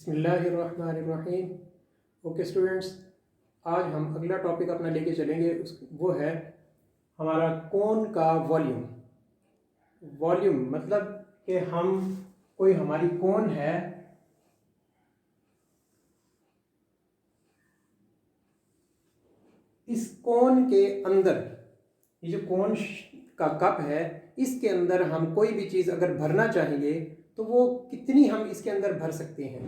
बिस्मिल्लाहिर्रहमानिर्रहीम। Okay students, आज हम अगला टॉपिक अपना लेके चलेंगे। वो है हमारा कोन का वॉल्यूम। वॉल्यूम मतलब कि हम कोई हमारी कोन है, इस कोन के अंदर, ये जो कोन का कप है, इसके अंदर हम कोई भी चीज़ अगर भरना चाहेंगे तो वो कितनी हम इसके अंदर भर सकते हैं,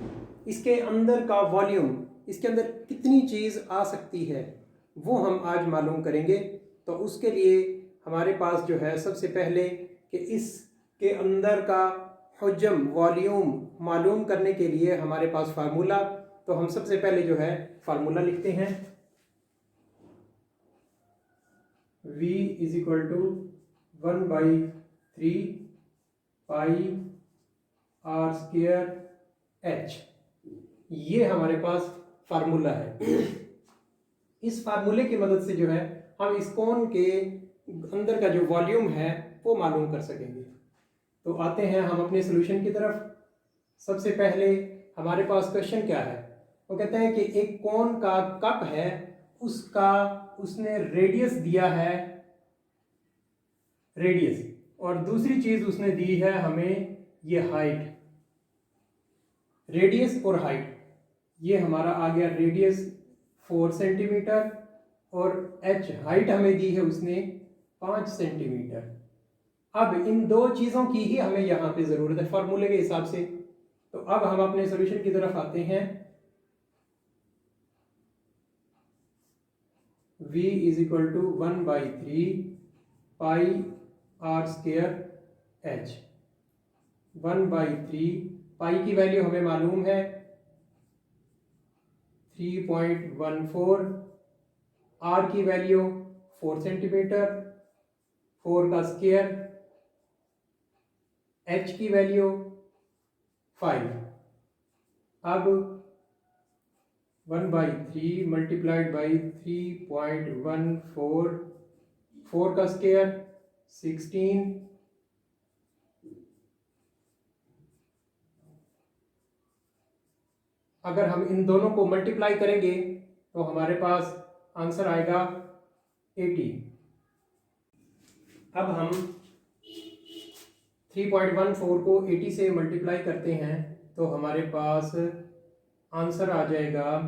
इसके अंदर का वॉल्यूम, इसके अंदर कितनी चीज़ आ सकती है, वो हम आज मालूम करेंगे। तो उसके लिए हमारे पास जो है सबसे पहले कि इसके अंदर का हजम, वॉल्यूम मालूम करने के लिए हमारे पास फार्मूला, तो हम सबसे पहले जो है फार्मूला लिखते हैं। V is equal to 1/3 pi r square H, ये हमारे पास फार्मूला है। इस फार्मूले की मदद से जो है हम इस कोन के अंदर का जो वॉल्यूम है वो मालूम कर सकेंगे। तो आते हैं हम अपने सॉल्यूशन की तरफ। सबसे पहले हमारे पास क्वेश्चन क्या है, वो कहते हैं कि एक कोन का कप है, उसने रेडियस दिया है, रेडियस, और दूसरी चीज उसने दी है हमें ये हाइट। रेडियस और हाइट, ये हमारा आ गया रेडियस 4 सेंटीमीटर और h हाइट हमें दी है उसने 5 सेंटीमीटर। अब इन दो चीज़ों की ही हमें यहाँ पे ज़रूरत है फार्मूले के हिसाब से। तो अब हम अपने सॉल्यूशन की तरफ आते हैं। v is equal to 1/3 pi r square h। 1/3 pi की वैल्यू हमें मालूम है 3.14, आर की वैल्यू 4 सेंटीमीटर, 4 का स्क्वायर, h की वैल्यू 5। अब 1/3 मल्टीप्लाइड बाई 3.14, 4 का स्क्वायर 16, अगर हम इन दोनों को मल्टीप्लाई करेंगे तो हमारे पास आंसर आएगा 80। अब हम 3.14 को 80 से मल्टीप्लाई करते हैं तो हमारे पास आंसर आ जाएगा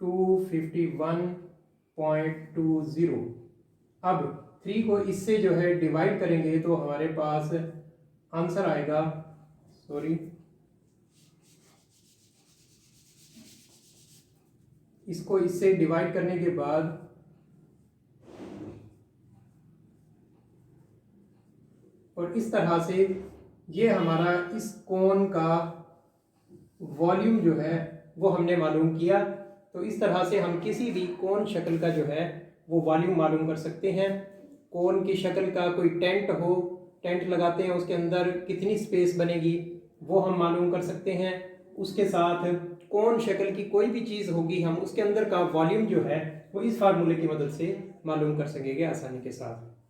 251.20। अब 3 को इससे जो है डिवाइड करेंगे तो हमारे पास आंसर आएगा, इसको इससे डिवाइड करने के बाद और इस तरह से ये हमारा इस कोन का वॉल्यूम जो है वो हमने मालूम किया। तो इस तरह से हम किसी भी कोन शक्ल का जो है वो वॉल्यूम मालूम कर सकते हैं। कोन की शक्ल का कोई टेंट हो, टेंट लगाते हैं, उसके अंदर कितनी स्पेस बनेगी वो हम मालूम कर सकते हैं। उसके साथ कोन शक्ल की कोई भी चीज़ होगी, हम उसके अंदर का वॉल्यूम जो है वो इस फार्मूले की मदद से मालूम कर सकेंगे आसानी के साथ।